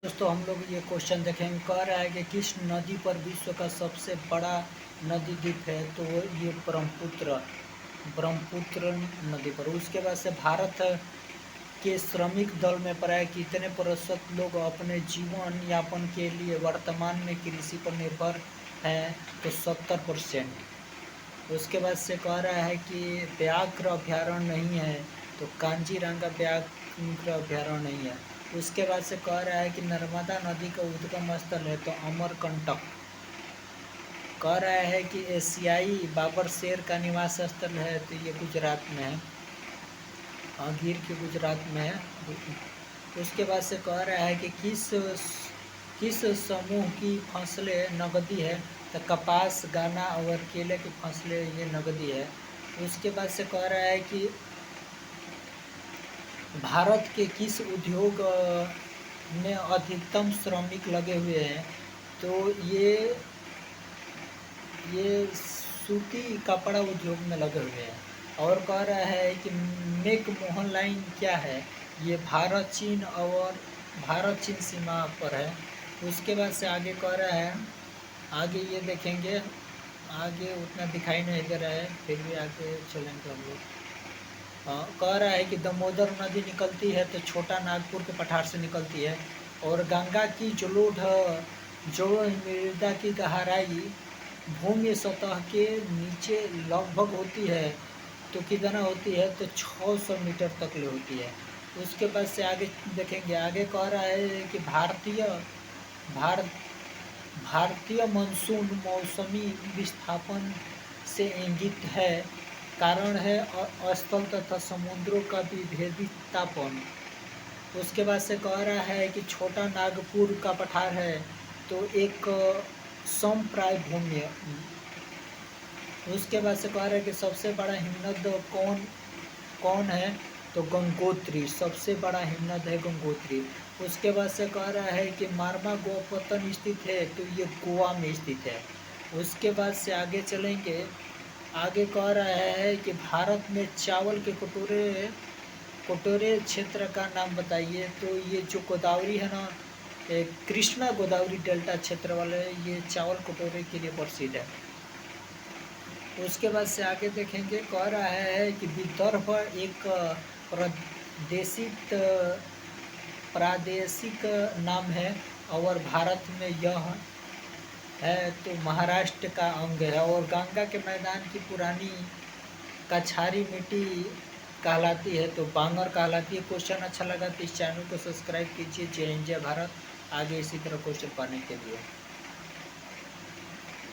दोस्तों हम लोग ये क्वेश्चन देखेंगे। कह रहा है कि किस नदी पर विश्व का सबसे बड़ा नदी द्वीप है, तो ये ब्रह्मपुत्र नदी पर। उसके बाद से भारत के श्रमिक दल में प्राय कितने प्रतिशत लोग अपने जीवन यापन के लिए वर्तमान में कृषि पर निर्भर हैं, तो 70%। उसके बाद से कह रहा है कि व्याघ्र अभ्यारण्य नहीं है, तो कांजीरंगा व्याघ्र अभ्यारण्य नहीं है। उसके बाद से कह रहा है कि नर्मदा नदी का उद्गम स्थल है, तो अमरकंटक। कह रहा है कि एशियाई बाबर शेर का निवास स्थल है, तो ये गुजरात में है, गिर के गुजरात में है। उसके बाद से कह रहा है कि किस समूह की फसलें नगदी है, तो कपास, गन्ना और केले की फसलें ये नगदी है। उसके बाद से कह रहा है कि भारत के किस उद्योग में अधिकतम श्रमिक लगे हुए हैं, तो ये सूती कपड़ा उद्योग में लगे हुए हैं। और कह रहा है कि मेक मोहन लाइन क्या है, ये भारत चीन सीमा पर है। उसके बाद से आगे कह रहा है, आगे ये देखेंगे, आगे उतना दिखाई नहीं दे रहा है, फिर भी आगे चलेंगे हम लोग। कह रहा है कि दामोदर नदी निकलती है तो छोटा नागपुर के पठार से निकलती है, और गंगा की जोड़ मृदा की गहराई भूमि सतह के नीचे लगभग होती है, तो कितना होती है, तो 600 मीटर तक ले होती है। उसके बाद से आगे देखेंगे, आगे कह रहा है कि भारतीय मानसून मौसमी विस्थापन से इंगित है, कारण है स्थल तथा समुद्रों का विभेदितापन। उसके बाद से कह रहा है कि छोटा नागपुर का पठार है, तो एक समप्राय भूमि है। उसके बाद से कह रहा है कि सबसे बड़ा हिमनद कौन है, तो गंगोत्री सबसे बड़ा हिमनद है, गंगोत्री। उसके बाद से कह रहा है कि मार्मा गोपतन स्थित है, तो ये गोवा में स्थित है। उसके बाद से आगे चलेंगे, आगे कह रहा है कि भारत में चावल के कटोरे क्षेत्र का नाम बताइए, तो ये जो गोदावरी है ना, कृष्णा गोदावरी डेल्टा क्षेत्र वाले, ये चावल कटोरे के लिए प्रसिद्ध है। उसके बाद से आगे देखेंगे, कह रहा है कि विदर्भ एक प्रादेशिक नाम है, और भारत में यह है तो महाराष्ट्र का अंग है, और गंगा के मैदान की पुरानी कछारी मिट्टी कहलाती है, तो बांगर कहलाती है। क्वेश्चन अच्छा लगा तो इस चैनल को सब्सक्राइब कीजिए। जय हिंद, जय भारत। आगे इसी तरह क्वेश्चन पाने के लिए।